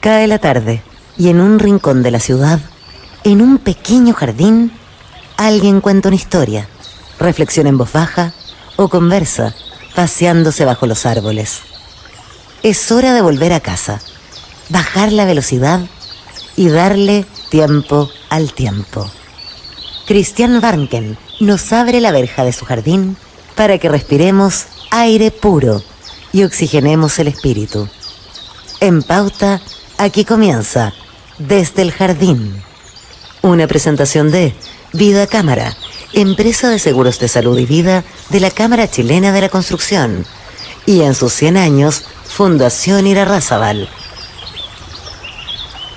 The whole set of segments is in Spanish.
Cae la tarde y en un rincón de la ciudad, en un pequeño jardín, alguien cuenta una historia, reflexiona en voz baja o conversa, paseándose bajo los árboles. Es hora de volver a casa, bajar la velocidad y darle tiempo al tiempo. Christian Warnken nos abre la verja de su jardín para que respiremos aire puro y oxigenemos el espíritu. En Pauta, aquí comienza Desde el Jardín. Una presentación de Vida Cámara, empresa de seguros de salud y vida de la Cámara Chilena de la Construcción. Y en sus 100 años, Fundación Irarrázaval.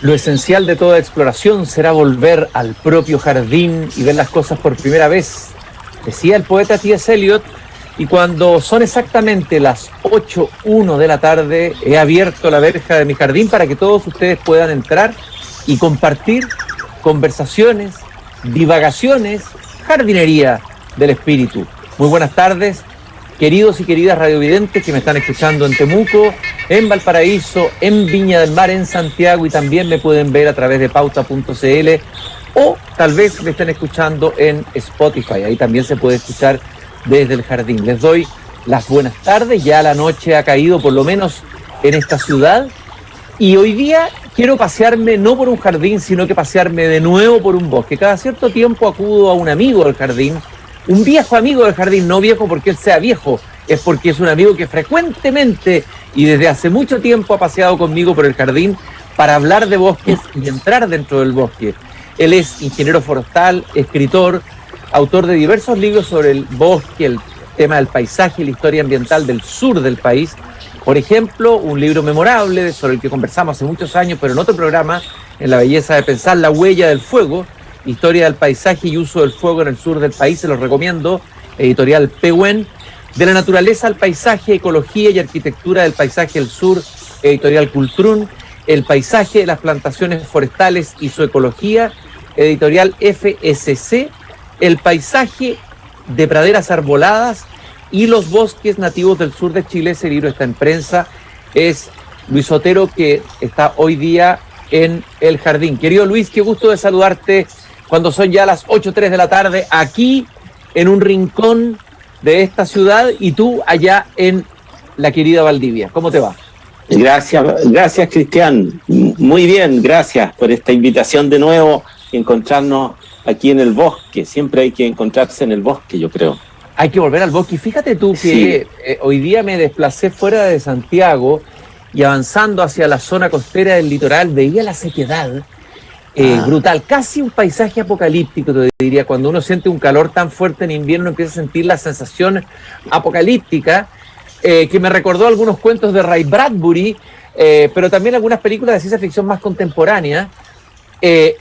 Lo esencial de toda exploración será volver al propio jardín y ver las cosas por primera vez, decía el poeta T.S. Eliot, y cuando son exactamente las 8:01 de la tarde, he abierto la verja de mi jardín para que todos ustedes puedan entrar y compartir conversaciones, divagaciones, jardinería del espíritu. Muy buenas tardes, queridos y queridas radiovidentes que me están escuchando en Temuco, en Valparaíso, en Viña del Mar, en Santiago, y también me pueden ver a través de pauta.cl o tal vez me estén escuchando en Spotify, ahí también se puede escuchar desde el jardín. Les doy las buenas tardes, ya la noche ha caído por lo menos en esta ciudad y hoy día quiero pasearme no por un jardín, sino que pasearme de nuevo por un bosque. Cada cierto tiempo acudo a un amigo del jardín, un viejo amigo del jardín, no viejo porque él sea viejo, es porque es un amigo que frecuentemente y desde hace mucho tiempo ha paseado conmigo por el jardín para hablar de bosques y entrar dentro del bosque. Él es ingeniero forestal, escritor, autor de diversos libros sobre el bosque, el tema del paisaje y la historia ambiental del sur del país. Por ejemplo, un libro memorable sobre el que conversamos hace muchos años, pero en otro programa, en La belleza de pensar, La huella del fuego, historia del paisaje y uso del fuego en el sur del país, se los recomiendo, editorial Pehuen. De la naturaleza al paisaje, ecología y arquitectura del paisaje del sur, editorial Cultrún. El paisaje de las plantaciones forestales y su ecología, editorial FSC. El paisaje de praderas arboladas y los bosques nativos del sur de Chile, ese libro está en prensa, es Luis Otero, que está hoy día en el jardín. Querido Luis, qué gusto de saludarte cuando son ya las 8:03 de la tarde, aquí en un rincón de esta ciudad y tú allá en la querida Valdivia. ¿Cómo te va? Gracias Cristian, muy bien, gracias por esta invitación de nuevo, encontrarnos aquí en el bosque. Siempre hay que encontrarse en el bosque, yo creo. Hay que volver al bosque. Fíjate tú que hoy día me desplacé fuera de Santiago y avanzando hacia la zona costera del litoral, veía la sequedad brutal, casi un paisaje apocalíptico, te diría. Cuando uno siente un calor tan fuerte en invierno, empieza a sentir la sensación apocalíptica, que me recordó algunos cuentos de Ray Bradbury, pero también algunas películas de ciencia ficción más contemporáneas. El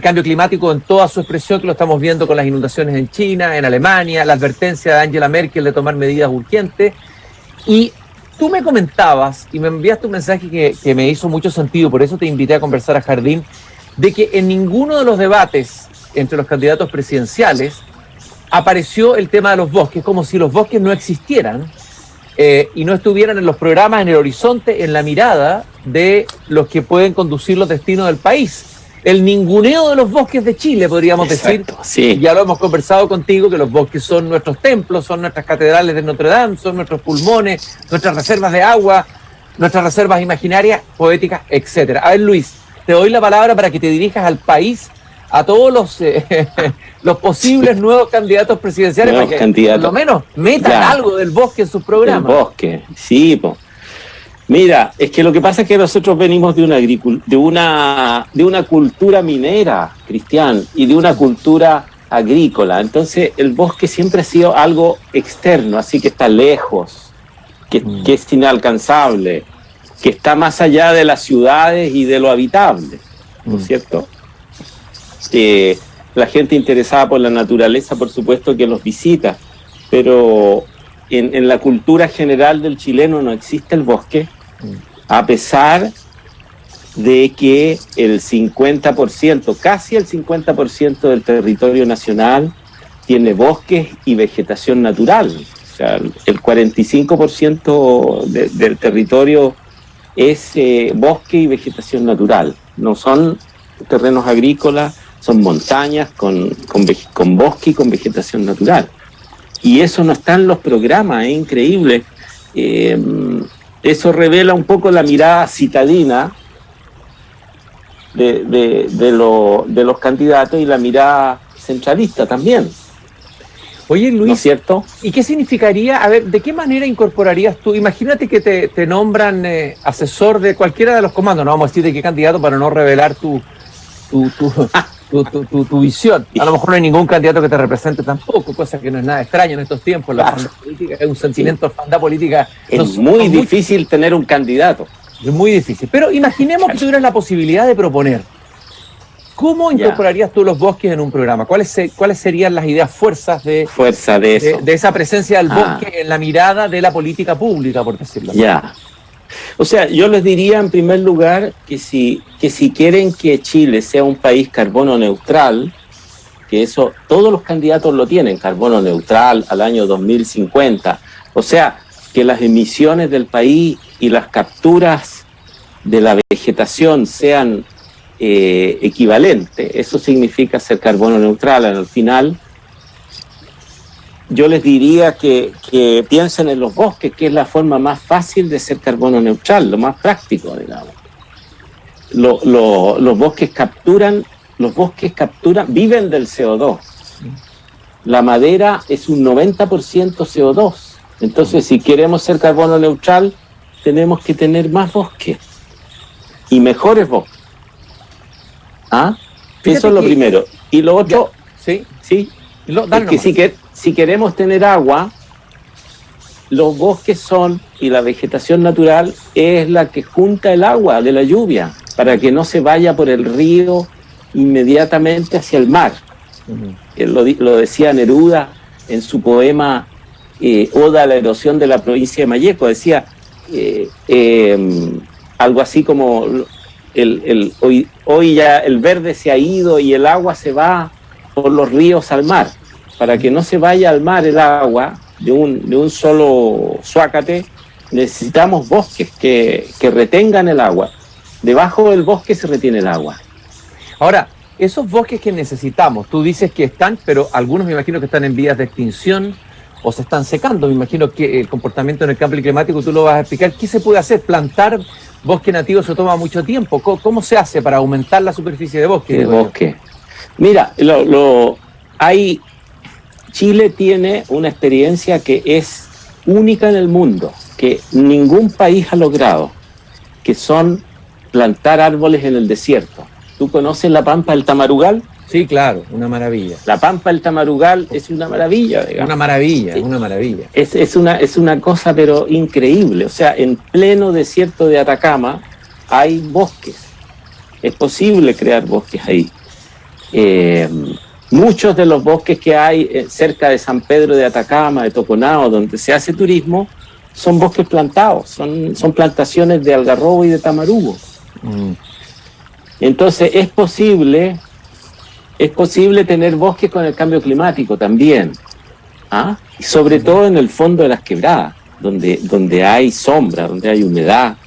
cambio climático en toda su expresión, que lo estamos viendo con las inundaciones en China, en Alemania, la advertencia de Angela Merkel de tomar medidas urgentes. Y tú me comentabas y me enviaste un mensaje que me hizo mucho sentido, por eso te invité a conversar a Jardín, de que en ninguno de los debates entre los candidatos presidenciales apareció el tema de los bosques, como si los bosques no existieran y no estuvieran en los programas, en el horizonte, en la mirada de los que pueden conducir los destinos del país. El ninguneo de los bosques de Chile, podríamos decir. Sí. Ya lo hemos conversado contigo, que los bosques son nuestros templos, son nuestras catedrales de Notre Dame, son nuestros pulmones, nuestras reservas de agua, nuestras reservas imaginarias, poéticas, etcétera. A ver, Luis, te doy la palabra para que te dirijas al país, a todos los posibles nuevos candidatos presidenciales, para que por lo menos metan algo del bosque en sus programas. El bosque, sí, po. Mira, es que lo que pasa es que nosotros venimos de una cultura minera, Cristian, y de una cultura agrícola. Entonces el bosque siempre ha sido algo externo, así que está lejos, que es inalcanzable, que está más allá de las ciudades y de lo habitable, ¿no es cierto? La gente interesada por la naturaleza, por supuesto que los visita, pero en la cultura general del chileno no existe el bosque, a pesar de que el 50%, casi el 50% del territorio nacional tiene bosques y vegetación natural. O sea, el 45% del territorio es bosque y vegetación natural. No son terrenos agrícolas, son montañas con bosque y con vegetación natural. Y eso no está en los programas, es increíble. Eso revela un poco la mirada citadina de los candidatos y la mirada centralista también. Oye, Luis, ¿no es cierto? ¿Y qué significaría, a ver, de qué manera incorporarías tú? Imagínate que te nombran asesor de cualquiera de los comandos, no vamos a decir de qué candidato para no revelar tu visión. A lo mejor no hay ningún candidato que te represente tampoco, cosa que no es nada extraño en estos tiempos. La orfandad política es un sentimiento de orfandad política. Es muy difícil tener un candidato. Es muy difícil. Pero imaginemos que tuvieras la posibilidad de proponer. ¿Cómo incorporarías tú los bosques en un programa? ¿Cuáles serían las ideas fuerzas de esa presencia del bosque en la mirada de la política pública, por decirlo así? O sea, yo les diría en primer lugar que si quieren que Chile sea un país carbono neutral, que eso todos los candidatos lo tienen, carbono neutral al año 2050, o sea, que las emisiones del país y las capturas de la vegetación sean equivalentes, eso significa ser carbono neutral. Al final, yo les diría que piensen en los bosques, que es la forma más fácil de ser carbono neutral, lo más práctico, digamos. Los bosques capturan, viven del CO2. La madera es un 90% CO2. Entonces, si queremos ser carbono neutral, tenemos que tener más bosques y mejores bosques. Eso es lo primero. Y lo otro, es que si queremos tener agua, los bosques y la vegetación natural es la que junta el agua de la lluvia para que no se vaya por el río inmediatamente hacia el mar. Lo decía Neruda en su poema Oda a la erosión de la provincia de Malleco. Decía algo así como hoy ya el verde se ha ido y el agua se va por los ríos al mar. Para que no se vaya al mar el agua de un solo zócate, necesitamos bosques que retengan el agua. Debajo del bosque se retiene el agua. Ahora, esos bosques que necesitamos, tú dices que están, pero algunos me imagino que están en vías de extinción o se están secando. Me imagino que el comportamiento en el cambio climático tú lo vas a explicar. ¿Qué se puede hacer? Plantar bosque nativo se toma mucho tiempo. ¿Cómo se hace para aumentar la superficie de bosque? Mira, Chile tiene una experiencia que es única en el mundo, que ningún país ha logrado, que son plantar árboles en el desierto. ¿Tú conoces la Pampa del Tamarugal? Sí, claro, una maravilla. La Pampa del Tamarugal es una maravilla, digamos. Una maravilla. Es una cosa pero increíble. O sea, en pleno desierto de Atacama hay bosques. Es posible crear bosques ahí. Muchos de los bosques que hay cerca de San Pedro de Atacama, de Toconao, donde se hace turismo, son bosques plantados, son plantaciones de algarrobo y de tamarugo. Entonces es posible tener bosques con el cambio climático también, y sobre todo en el fondo de las quebradas, donde hay sombra, donde hay humedad.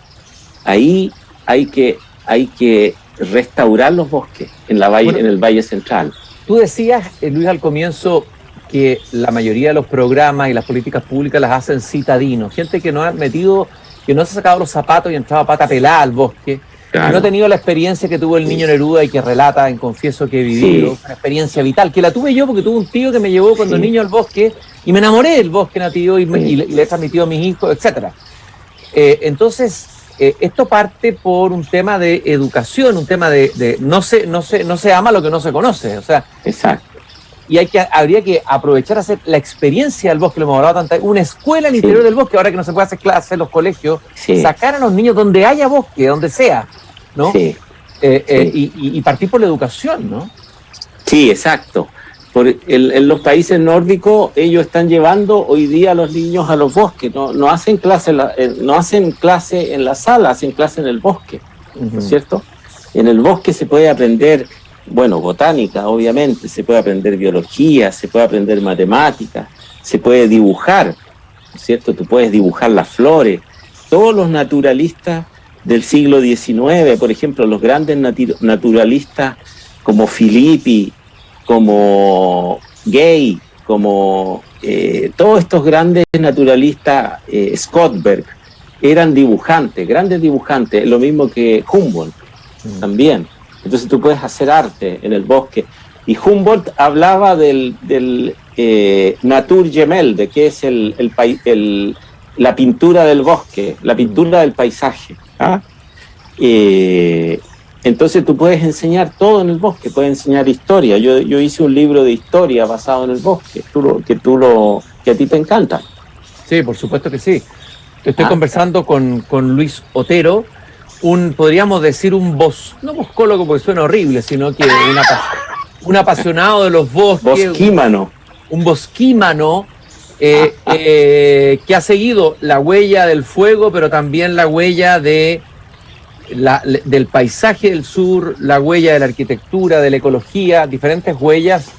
Ahí hay que restaurar los bosques en el Valle Central. Tú decías, Luis, al comienzo que la mayoría de los programas y las políticas públicas las hacen citadinos, gente que no se ha sacado los zapatos y ha entrado a pata pelada al bosque, claro, que no ha tenido la experiencia que tuvo el niño Neruda y que relata en Confieso que he vivido, una experiencia vital, que la tuve yo porque tuve un tío que me llevó cuando niño al bosque y me enamoré del bosque nativo y le he transmitido a mis hijos, etcétera. Entonces, esto parte por un tema de educación, un tema de no se ama lo que no se conoce, o sea. Exacto. Y habría que aprovechar a hacer la experiencia del bosque, lo hemos hablado tanto, una escuela al interior del bosque, ahora que no se puede hacer clases en los colegios, sacar a los niños donde haya bosque, donde sea, ¿no? Y partir por la educación, ¿no? Sí, exacto. En los países nórdicos ellos están llevando hoy día a los niños a los bosques, no hacen clase en la sala, hacen clase en el bosque, ¿no es cierto? En el bosque se puede aprender, botánica, obviamente, se puede aprender biología, se puede aprender matemáticas, se puede dibujar, ¿no es cierto? Tú puedes dibujar las flores. Todos los naturalistas del siglo XIX, por ejemplo, los grandes naturalistas como Filippi, como Gay, como todos estos grandes naturalistas, Scottberg, eran dibujantes, grandes dibujantes, lo mismo que Humboldt también. Entonces tú puedes hacer arte en el bosque. Y Humboldt hablaba del Naturgemälde, que es la pintura del bosque, la pintura del paisaje. ¿Ah? Entonces tú puedes enseñar todo en el bosque, puedes enseñar historia. Yo hice un libro de historia basado en el bosque, que a ti te encanta. Sí, por supuesto que sí. Estoy conversando con Luis Otero, podríamos decir no boscólogo porque suena horrible, sino que un apasionado de los bosques. Bosquímano. Un bosquímano que ha seguido la huella del fuego, pero también la huella del paisaje del sur, la huella de la arquitectura, de la ecología, diferentes huellas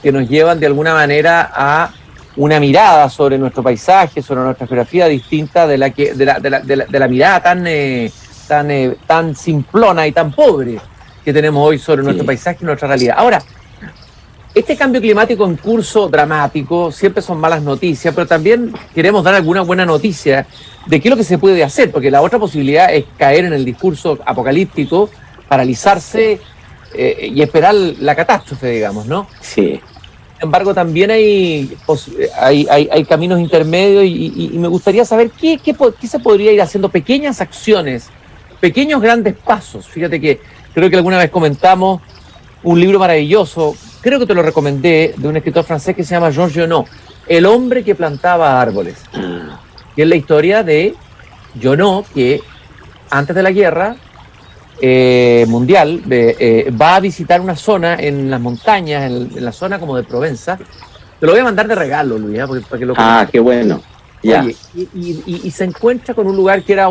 que nos llevan de alguna manera a una mirada sobre nuestro paisaje, sobre nuestra geografía distinta de la mirada tan simplona y tan pobre que tenemos hoy sobre nuestro paisaje y nuestra realidad. Ahora, este cambio climático en curso dramático siempre son malas noticias, pero también queremos dar alguna buena noticia de qué es lo que se puede hacer, porque la otra posibilidad es caer en el discurso apocalíptico, paralizarse y esperar la catástrofe, digamos, ¿no? Sí. Sin embargo, también hay caminos intermedios y me gustaría saber qué se podría ir haciendo, pequeñas acciones, pequeños grandes pasos. Fíjate que creo que alguna vez comentamos un libro maravilloso, creo que te lo recomendé, de un escritor francés que se llama Georges Jonot, El hombre que plantaba árboles. Que es la historia de Jonot, que antes de la guerra mundial va a visitar una zona en las montañas, en la zona como de Provenza. Te lo voy a mandar de regalo, Luis, para que lo conozcas. Qué bueno. Ya. Oye, y se encuentra con un lugar que era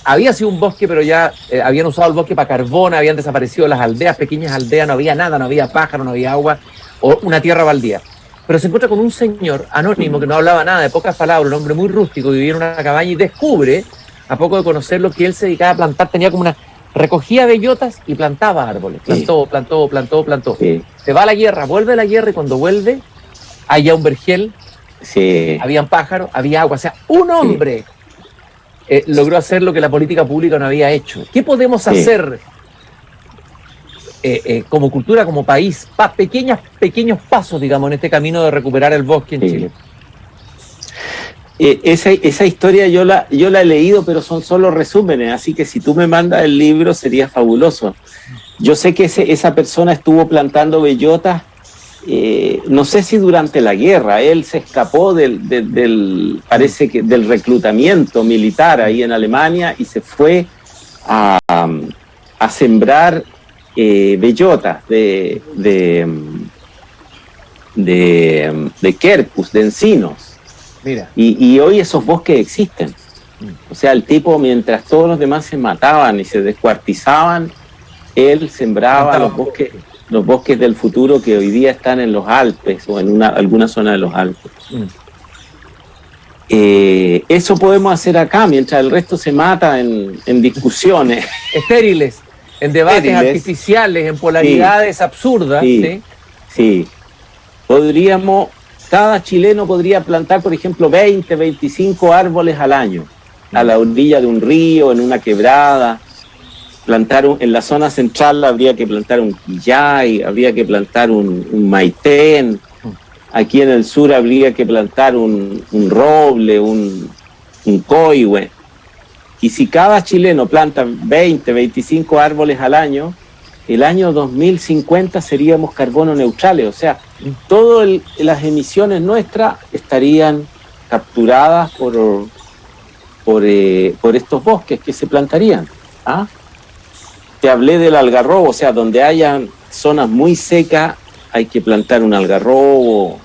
había sido un bosque, pero ya habían usado el bosque para carbón, habían desaparecido las aldeas, pequeñas aldeas, no había nada, no había pájaro, no había agua, o una tierra baldía. Pero se encuentra con un señor anónimo que no hablaba nada, de pocas palabras, un hombre muy rústico, vivía en una cabaña y descubre, a poco de conocerlo, que él se dedicaba a plantar, tenía como recogía bellotas y plantaba árboles, plantó. Sí. Se va a la guerra, vuelve a la guerra y cuando vuelve, hay ya un vergel. Sí. Habían pájaros, había agua, o sea, un hombre logró hacer lo que la política pública no había hecho. ¿Qué podemos hacer como cultura, como país, pequeños pasos, digamos, en este camino de recuperar el bosque en Chile? Esa historia yo la he leído, pero son solo resúmenes, así que si tú me mandas el libro sería fabuloso. Yo sé que esa persona estuvo plantando bellotas. No sé si durante la guerra, él se escapó parece que del reclutamiento militar ahí en Alemania y se fue a sembrar bellotas de quercus, de encinos. Mira. Y hoy esos bosques existen. O sea, el tipo, mientras todos los demás se mataban y se descuartizaban, él sembraba los bosques del futuro que hoy día están en los Alpes o en alguna zona de los Alpes. Eso podemos hacer acá, mientras el resto se mata en discusiones. Estériles, en debates artificiales, en polaridades absurdas. Sí. Cada chileno podría plantar, por ejemplo, 20, 25 árboles al año, a la orilla de un río, en una quebrada. En la zona central habría que plantar un quillay, habría que plantar un maitén. Aquí en el sur habría que plantar un roble, un coihue. Y si cada chileno planta 20, 25 árboles al año, el año 2050 seríamos carbono neutrales. O sea, todas las emisiones nuestras estarían capturadas por estos bosques que se plantarían. Te hablé del algarrobo, o sea, donde hayan zonas muy secas, hay que plantar un algarrobo,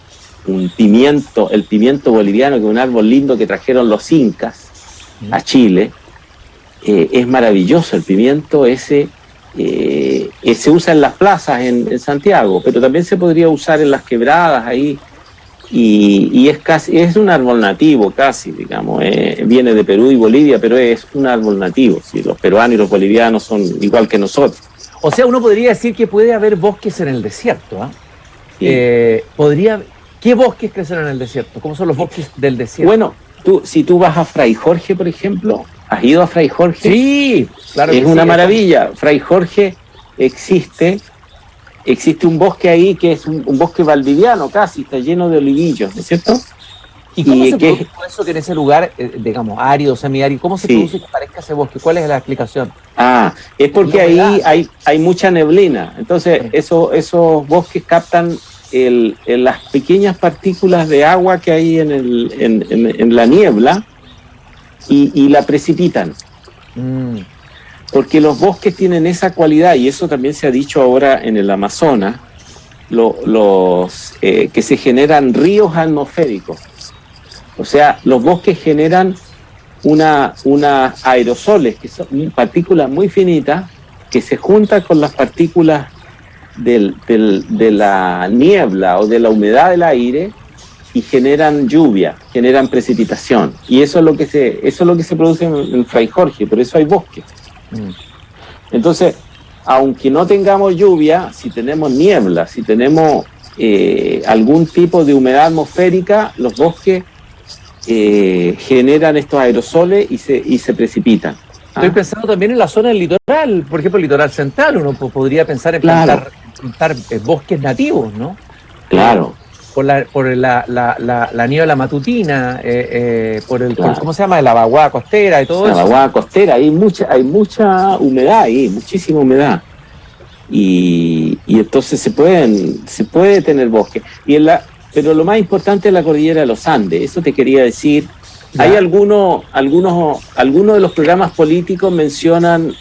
un pimiento, el pimiento boliviano, que es un árbol lindo que trajeron los incas a Chile. Es maravilloso el pimiento ese. Se usa en las plazas en Santiago, pero también se podría usar en las quebradas ahí, y es un árbol nativo casi, digamos, viene de Perú y Bolivia, pero es un árbol nativo, ¿sí? Los peruanos y los bolivianos son igual que nosotros. O sea, uno podría decir que puede haber bosques en el desierto, ¿ah? Sí. ¿Qué bosques crecen en el desierto? ¿Cómo son los bosques del desierto? Bueno, si tú vas a Fray Jorge, por ejemplo, ¿has ido a Fray Jorge? Sí, claro que es sí, una maravilla. Fray Jorge existe un bosque ahí que es un bosque valdiviano casi, está lleno de olivillos, ¿no es cierto? ¿Y cómo se produce eso que en ese lugar, digamos, árido, semiárido, cómo se produce que parezca ese bosque? ¿Cuál es la explicación? Es porque ahí hay mucha neblina. Entonces, esos bosques captan las pequeñas partículas de agua que hay en la niebla y la precipitan. Porque los bosques tienen esa cualidad, y eso también se ha dicho ahora en el Amazonas, que se generan ríos atmosféricos. O sea, los bosques generan unas aerosoles, que son partículas muy finitas, que se juntan con las partículas de la niebla o de la humedad del aire y generan lluvia, generan precipitación. Y eso es lo que se produce en Fray Jorge, por eso hay bosques. Entonces, aunque no tengamos lluvia, si tenemos niebla, si tenemos algún tipo de humedad atmosférica, los bosques generan estos aerosoles y se precipitan. Estoy pensando también en la zona del litoral, por ejemplo, el litoral central. Uno podría pensar en plantar bosques nativos, ¿no? Claro. Por la niebla matutina, por ¿cómo se llama? La vaguada costera y todo eso. La vaguada costera, hay mucha humedad ahí, muchísima humedad. Y entonces se puede tener bosque. Pero lo más importante es la cordillera de los Andes, eso te quería decir. Ya. Hay algunos de los programas políticos mencionan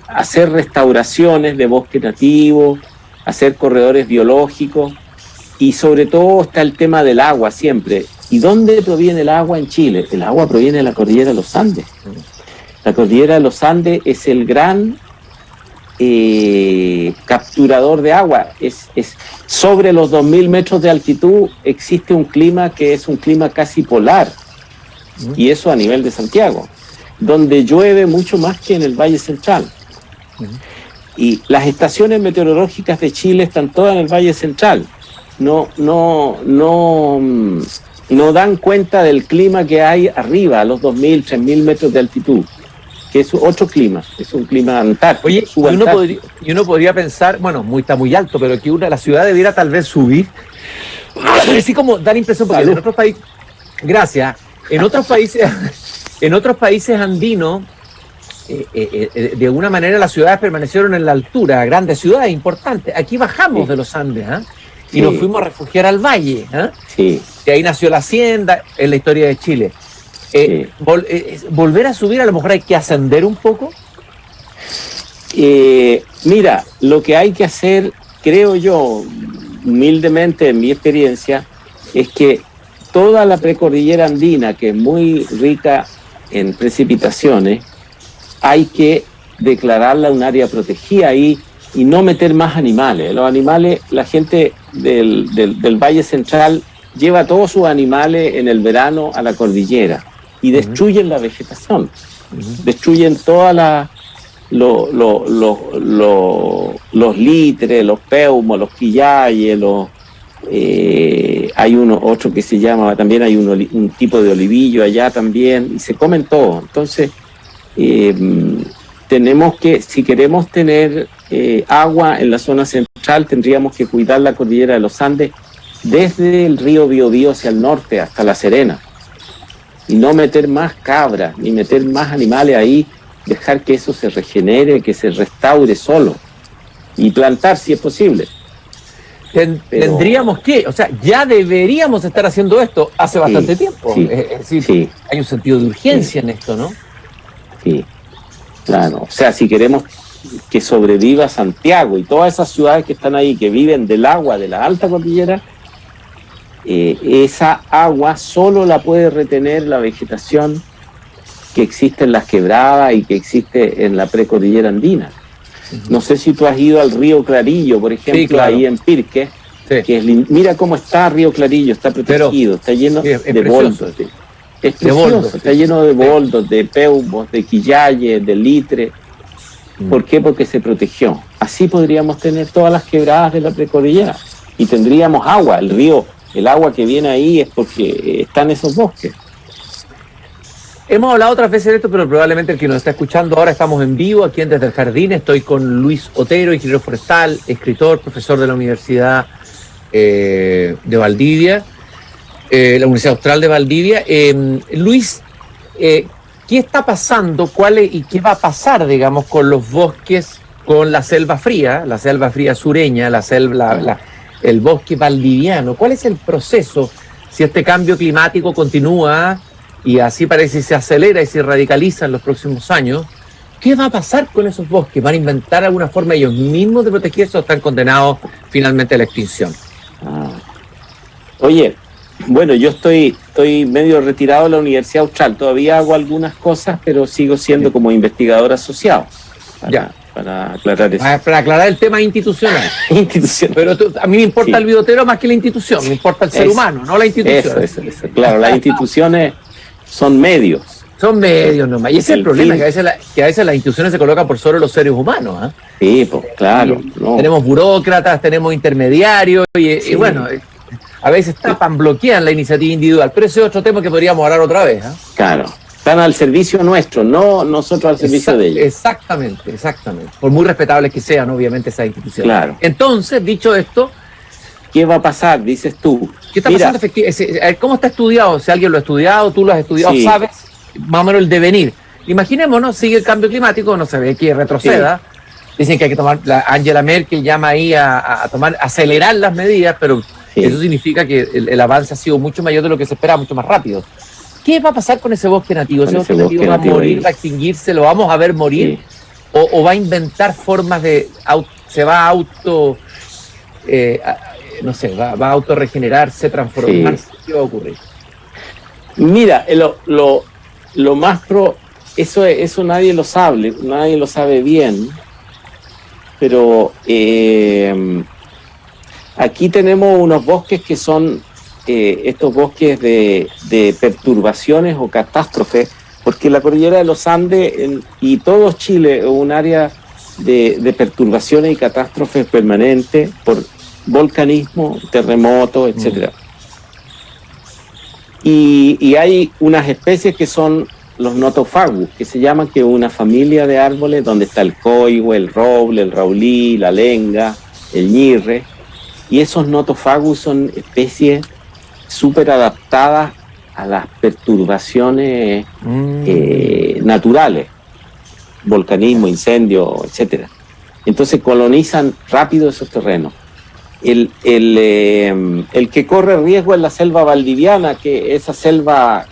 hacer restauraciones de bosque nativo, hacer corredores biológicos, y sobre todo está el tema del agua siempre. ¿Y dónde proviene el agua en Chile? El agua proviene de la cordillera de los Andes. La cordillera de los Andes es el gran capturador de agua. Es sobre los 2.000 metros de altitud existe un clima que es un clima casi polar, y eso a nivel de Santiago, donde llueve mucho más que en el Valle Central. Y las estaciones meteorológicas de Chile están todas en el Valle Central. No dan cuenta del clima que hay arriba, a los 2.000, 3.000 metros de altitud, que es otro clima, es un clima antártico. Oye, y uno podría pensar, bueno, está muy alto, pero que la ciudad debiera tal vez subir, así como dar impresión, porque en otros países, gracias, en otros países andinos, de alguna manera las ciudades permanecieron en la altura, grandes ciudades importantes. Aquí bajamos de los Andes, y nos fuimos a refugiar al valle, y ahí nació la hacienda, en la historia de Chile. Volver a subir, a lo mejor hay que ascender un poco. Mira, lo que hay que hacer, creo yo, humildemente en mi experiencia, es que toda la precordillera andina, que es muy rica en precipitaciones, hay que declararla un área protegida ahí y no meter más animales. Los animales, la gente del Valle Central lleva todos sus animales en el verano a la cordillera y destruyen la vegetación, destruyen todas los litres, los peumos, los quillayes, hay otro que se llama, también hay un tipo de olivillo allá también, y se comen todo. Entonces, tenemos que, si queremos tener agua en la zona central, tendríamos que cuidar la cordillera de los Andes desde el río Biobío hacia el norte hasta La Serena, y no meter más cabras ni meter más animales ahí, dejar que eso se regenere, que se restaure solo, y plantar si es posible. Tendríamos que, o sea, ya deberíamos estar haciendo esto hace bastante tiempo. Es decir, hay un sentido de urgencia en esto, ¿no? Sí, claro. O sea, si queremos que sobreviva Santiago y todas esas ciudades que están ahí, que viven del agua de la alta cordillera, esa agua solo la puede retener la vegetación que existe en las quebradas y que existe en la precordillera andina. No sé si tú has ido al río Clarillo, por ejemplo, ahí en Pirque. Sí. que mira cómo está Río Clarillo, está protegido, está lleno sí, es de precioso. boldos. Es precioso, está lleno de boldos, de peumos, de quillayes, de litre. ¿Por qué? Porque se protegió. Así podríamos tener todas las quebradas de la precordillera y tendríamos agua. El río, el agua que viene ahí es porque están esos bosques. Hemos hablado otras veces de esto, pero probablemente el que nos está escuchando ahora, estamos en vivo aquí en Desde el Jardín. Estoy con Luis Otero, ingeniero forestal, escritor, profesor de la Universidad de Valdivia, la Universidad Austral de Valdivia. Luis, ¿qué está pasando? ¿Y qué va a pasar, digamos, con los bosques, con la selva fría sureña, el bosque valdiviano? ¿Cuál es el proceso si este cambio climático continúa y así parece que se acelera y se radicaliza en los próximos años? ¿Qué va a pasar con esos bosques? ¿Van a inventar alguna forma ellos mismos de protegerse o están condenados finalmente a la extinción? Oye, bueno, yo estoy medio retirado de la Universidad Austral. Todavía hago algunas cosas, pero sigo siendo como investigador asociado. Para aclarar eso. Para aclarar el tema institucional. Pero a mí me importa el biotero más que la institución. Me importa el ser humano, no la institución. Eso. Claro, las instituciones son medios. Son medios nomás. Y ese es el problema, que a veces las instituciones se colocan por sobre los seres humanos. Sí, pues, claro. Tenemos burócratas, tenemos intermediarios y bueno, a veces bloquean la iniciativa individual. Pero ese es otro tema que podríamos hablar otra vez. Claro. Están al servicio nuestro, no nosotros al servicio de ellos. Exactamente. Por muy respetables que sean, obviamente, esas instituciones. Claro. Entonces, dicho esto, ¿qué va a pasar? Dices tú. ¿Qué está pasando efectivamente? ¿Cómo está estudiado? Si alguien lo ha estudiado, tú lo has estudiado, sabes más o menos el devenir. Imaginémonos, sigue el cambio climático, no se ve que retroceda. Sí. Dicen que hay que tomar, Angela Merkel llama ahí a acelerar las medidas, pero eso significa que el avance ha sido mucho mayor de lo que se esperaba, mucho más rápido. ¿Qué va a pasar con ese bosque nativo? ¿Ese bosque nativo va a morir, va a extinguirse? ¿Lo vamos a ver morir? Sí. ¿O va a inventar formas se va a va a autorregenerarse, transformarse? Sí. ¿Qué va a ocurrir? Mira, lo más eso nadie lo sabe bien, pero aquí tenemos unos bosques que son estos bosques de perturbaciones o catástrofes, porque la cordillera de los Andes y todo Chile es un área de perturbaciones y catástrofes permanentes por volcanismo, terremotos, etcétera. Y hay unas especies que son los notofagus, que se llaman, que es una familia de árboles donde está el coihue, el roble, el raulí, la lenga, el ñirre, y esos notofagus son especies súper adaptadas a las perturbaciones naturales, volcanismo, incendio, etcétera. Entonces colonizan rápido esos terrenos. El que corre riesgo es la selva valdiviana, que esa selva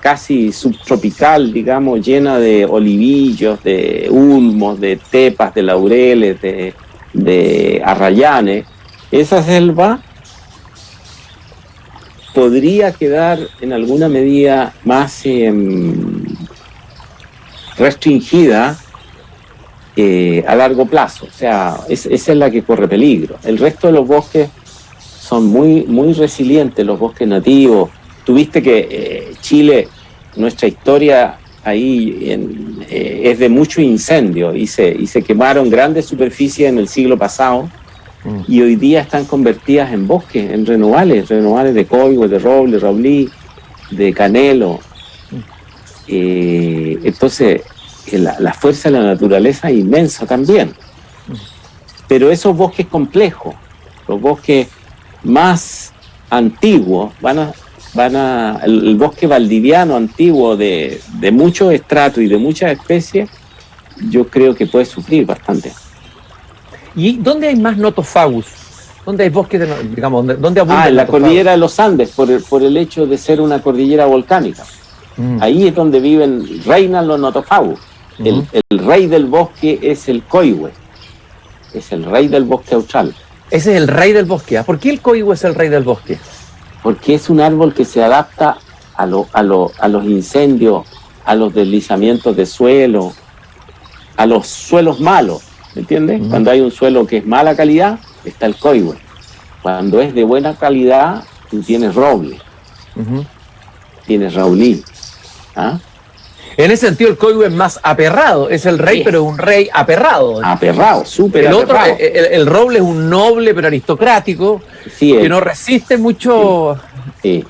casi subtropical, digamos, llena de olivillos, de ulmos, de tepas, de laureles, de arrayanes. Esa selva podría quedar en alguna medida más restringida a largo plazo. O sea, esa es la que corre peligro. El resto de los bosques son muy resilientes, los bosques nativos. Tuviste que Chile, nuestra historia ahí es de mucho incendio y se quemaron grandes superficies en el siglo pasado. Y hoy día están convertidas en bosques, en renovales de coihue, de roble, raulí, de canelo. Entonces, la fuerza de la naturaleza es inmensa también. Pero esos bosques complejos, los bosques más antiguos, el bosque valdiviano antiguo de muchos estratos y de muchas especies, yo creo que puede sufrir bastante. ¿Y dónde hay más notofagus? ¿Dónde hay bosques, dónde abunda en la cordillera de los Andes, por el hecho de ser una cordillera volcánica. Ahí es donde reinan los notofagus. El rey del bosque es el coihue. Es el rey del bosque austral. Ese es el rey del bosque. ¿Por qué el coihue es el rey del bosque? Porque es un árbol que se adapta a los incendios, a los deslizamientos de suelo, a los suelos malos. ¿Me entiendes? Cuando hay un suelo que es mala calidad, está el coihue. Cuando es de buena calidad, tú tienes roble, tienes raulí. ¿Ah? En ese sentido, el coigüe es más aperrado. Es el rey, pero es un rey aperrado. Aperrado, súper aperrado. Otro, el roble es un noble, pero aristocrático, que no resiste mucho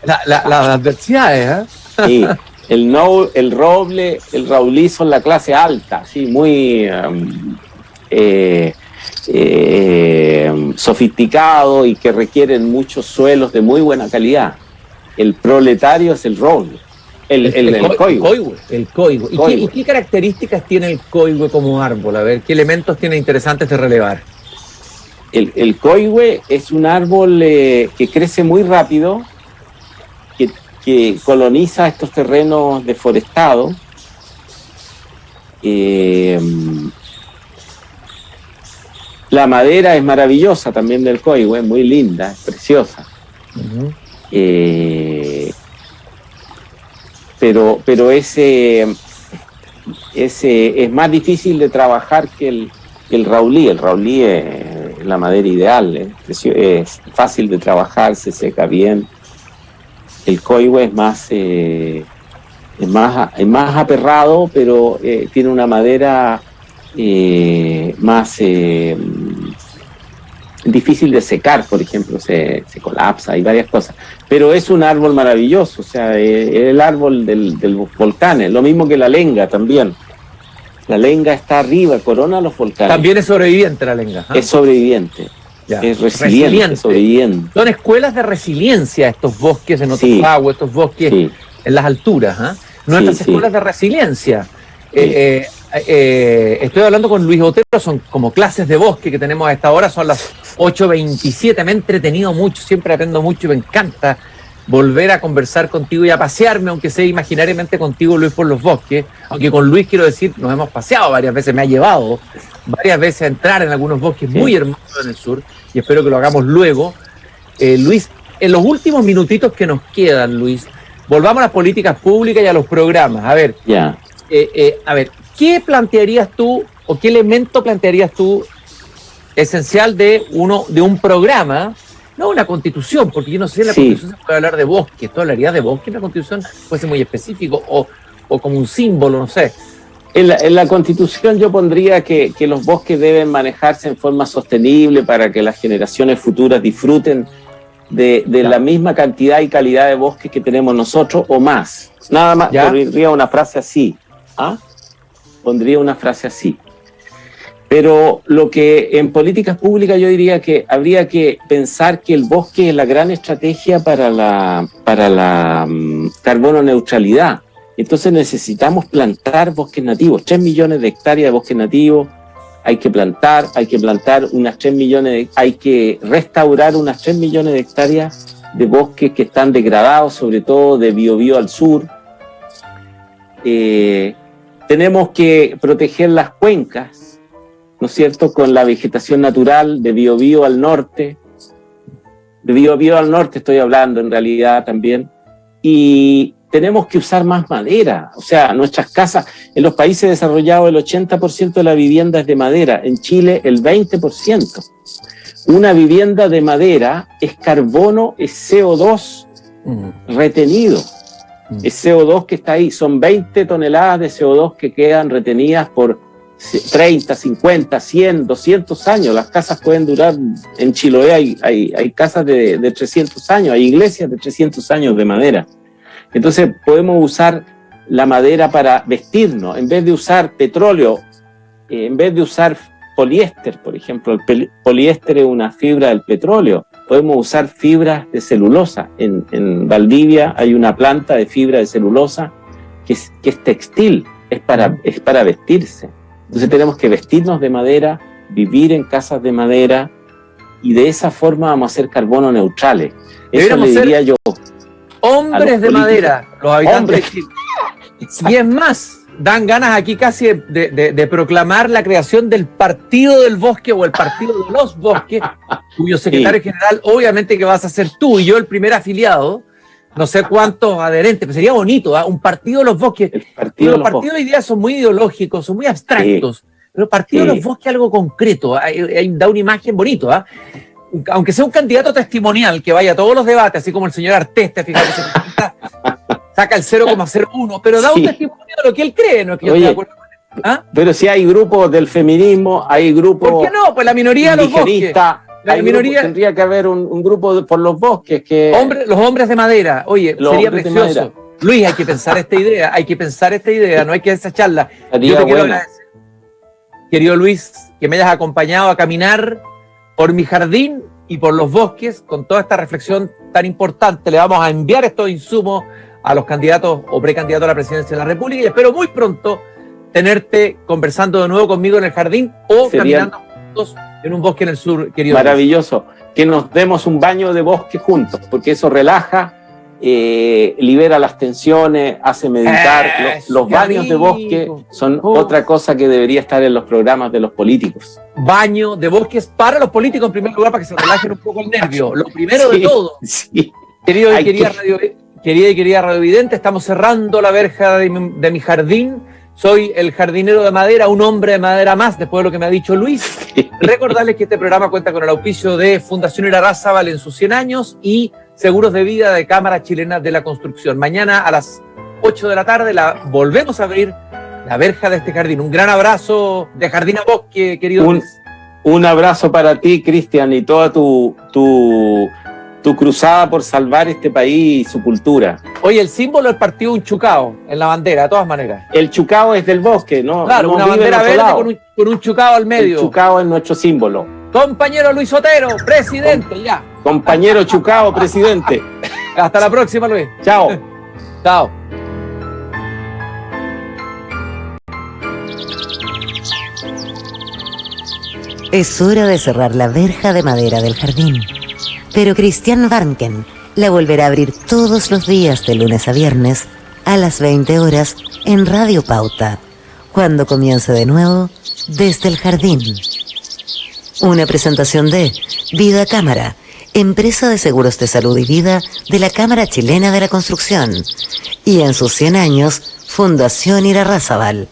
las adversidades. Sí, el roble, el raulí son la clase alta, sí, muy sofisticado y que requieren muchos suelos de muy buena calidad. El proletario es el roble. El coigüe. El coigüe. ¿Y qué características tiene el coigüe como árbol? A ver, ¿qué elementos tiene interesantes de relevar? El coigüe es un árbol que crece muy rápido, que coloniza estos terrenos deforestados. La madera es maravillosa también del coigüe, muy linda, es preciosa. Pero ese es más difícil de trabajar que el raulí. El raulí es la madera ideal, es fácil de trabajar, se seca bien. El coigüe es más aperrado, pero tiene una madera más difícil de secar, por ejemplo, se colapsa, hay varias cosas. Pero es un árbol maravilloso, o sea, el árbol del volcán, lo mismo que la lenga también. La lenga está arriba, corona los volcanes. También es sobreviviente la lenga. Es sobreviviente. Ya. Es resiliente, sobreviviente. Son escuelas de resiliencia estos bosques en Otopago, estos bosques en las alturas. Nuestras escuelas de resiliencia. Estoy hablando con Luis Otero, son como clases de bosque que tenemos a esta hora, son las 8:27, me he entretenido mucho, siempre aprendo mucho y me encanta volver a conversar contigo y a pasearme, aunque sea imaginariamente contigo, Luis, por los bosques, aunque con Luis quiero decir, nos hemos paseado varias veces, me ha llevado varias veces a entrar en algunos bosques muy hermosos en el sur, y espero que lo hagamos luego. Luis, en los últimos minutitos que nos quedan, Luis, volvamos a las políticas públicas y a los programas. A ver, ¿qué plantearías tú o qué elemento plantearías tú esencial de un programa? No una constitución, porque yo no sé si en la constitución se puede hablar de bosque. ¿Tú hablarías de bosque en la constitución? Puede ser muy específico o como un símbolo, no sé. En la constitución yo pondría que los bosques deben manejarse en forma sostenible para que las generaciones futuras disfruten de la misma cantidad y calidad de bosques que tenemos nosotros o más. Nada más, pondría una frase así. Pondría una frase así. Pero lo que en políticas públicas yo diría que habría que pensar que el bosque es la gran estrategia para la carbono neutralidad. Entonces necesitamos plantar bosques nativos, 3 millones de hectáreas de bosques nativos, hay que plantar unas 3 millones, hay que restaurar unas 3 millones de hectáreas de bosques que están degradados, sobre todo de Biobío al sur. Tenemos que proteger las cuencas, ¿no es cierto?, con la vegetación natural de Biobío al norte. De Biobío al norte estoy hablando en realidad también. Y tenemos que usar más madera. O sea, nuestras casas, en los países desarrollados el 80% de la vivienda es de madera. En Chile el 20%. Una vivienda de madera es carbono, es CO2 retenido. Es CO2 que está ahí. Son 20 toneladas de CO2 que quedan retenidas por 30, 50, 100, 200 años. Las casas pueden durar, en Chiloé hay casas de 300 años, hay iglesias de 300 años de madera. Entonces podemos usar la madera para vestirnos, en vez de usar petróleo, en vez de usar poliéster, por ejemplo. El poliéster es una fibra del petróleo. Podemos usar fibras de celulosa. En Valdivia hay una planta de fibra de celulosa que es textil, es para vestirse. Entonces tenemos que vestirnos de madera, vivir en casas de madera, y de esa forma vamos a ser carbono neutrales. Eso le diría yo. Hombres de madera, los habitantes de Chile. Y es más, dan ganas aquí casi de proclamar la creación del Partido del Bosque o el Partido de los Bosques, cuyo secretario general obviamente que vas a ser tú y yo el primer afiliado. No sé cuántos adherentes, pero sería bonito, un partido de los bosques. Los partidos hoy día son muy ideológicos, son muy abstractos, pero el partido de los bosques es algo concreto, da una imagen bonito. aunque sea un candidato testimonial que vaya a todos los debates, así como el señor Artés, fíjate, saca el 0,01, pero da un testimonio de lo que él cree, no es que yo esté de acuerdo con él. ¿Ah? Pero si hay grupos del feminismo, hay grupos... ¿Por qué no? Pues la minoría de los bosques. La minoría... tendría que haber un grupo por los bosques que... Los hombres de madera. Oye, sería precioso. Luis, hay que pensar esta idea, no hay que desecharla. Yo te quiero agradecer, querido Luis, que me hayas acompañado a caminar por mi jardín y por los bosques con toda esta reflexión tan importante. Le vamos a enviar estos insumos a los candidatos o precandidatos a la presidencia de la República y espero muy pronto tenerte conversando de nuevo conmigo en el jardín o caminando juntos en un bosque en el sur, querido. Maravilloso. Luis. Que nos demos un baño de bosque juntos, porque eso relaja, libera las tensiones, hace meditar. Los baños de bosque son otra cosa que debería estar en los programas de los políticos. Baño de bosques para los políticos en primer lugar, para que se relajen un poco el nervio. Lo primero de todo. Sí. Querido y querida radiovidente, estamos cerrando la verja de mi jardín. Soy el jardinero de madera, un hombre de madera más, después de lo que me ha dicho Luis. Recordarles que este programa cuenta con el auspicio de Fundación Irarrázaval en sus 100 años y Seguros de Vida de Cámara Chilena de la Construcción. Mañana a las 8 de la tarde volvemos a abrir la verja de este jardín. Un gran abrazo de jardín a bosque, querido Luis. Un abrazo para ti, Cristian, y toda tu cruzada por salvar este país y su cultura. Oye, el símbolo del partido es un chucao en la bandera, de todas maneras. El chucao es del bosque, ¿no? Claro, no una bandera verde con un chucao al medio. El chucao es nuestro símbolo. Compañero Luis Otero, presidente, ya. Compañero chucao, presidente. Hasta la próxima, Luis. Chao. Chao. Es hora de cerrar la verja de madera del jardín. Pero Cristian Warnken la volverá a abrir todos los días de lunes a viernes a las 20 horas en Radio Pauta, cuando comience de nuevo Desde el Jardín. Una presentación de Vida Cámara, empresa de seguros de salud y vida de la Cámara Chilena de la Construcción, y en sus 100 años, Fundación Irarrázaval,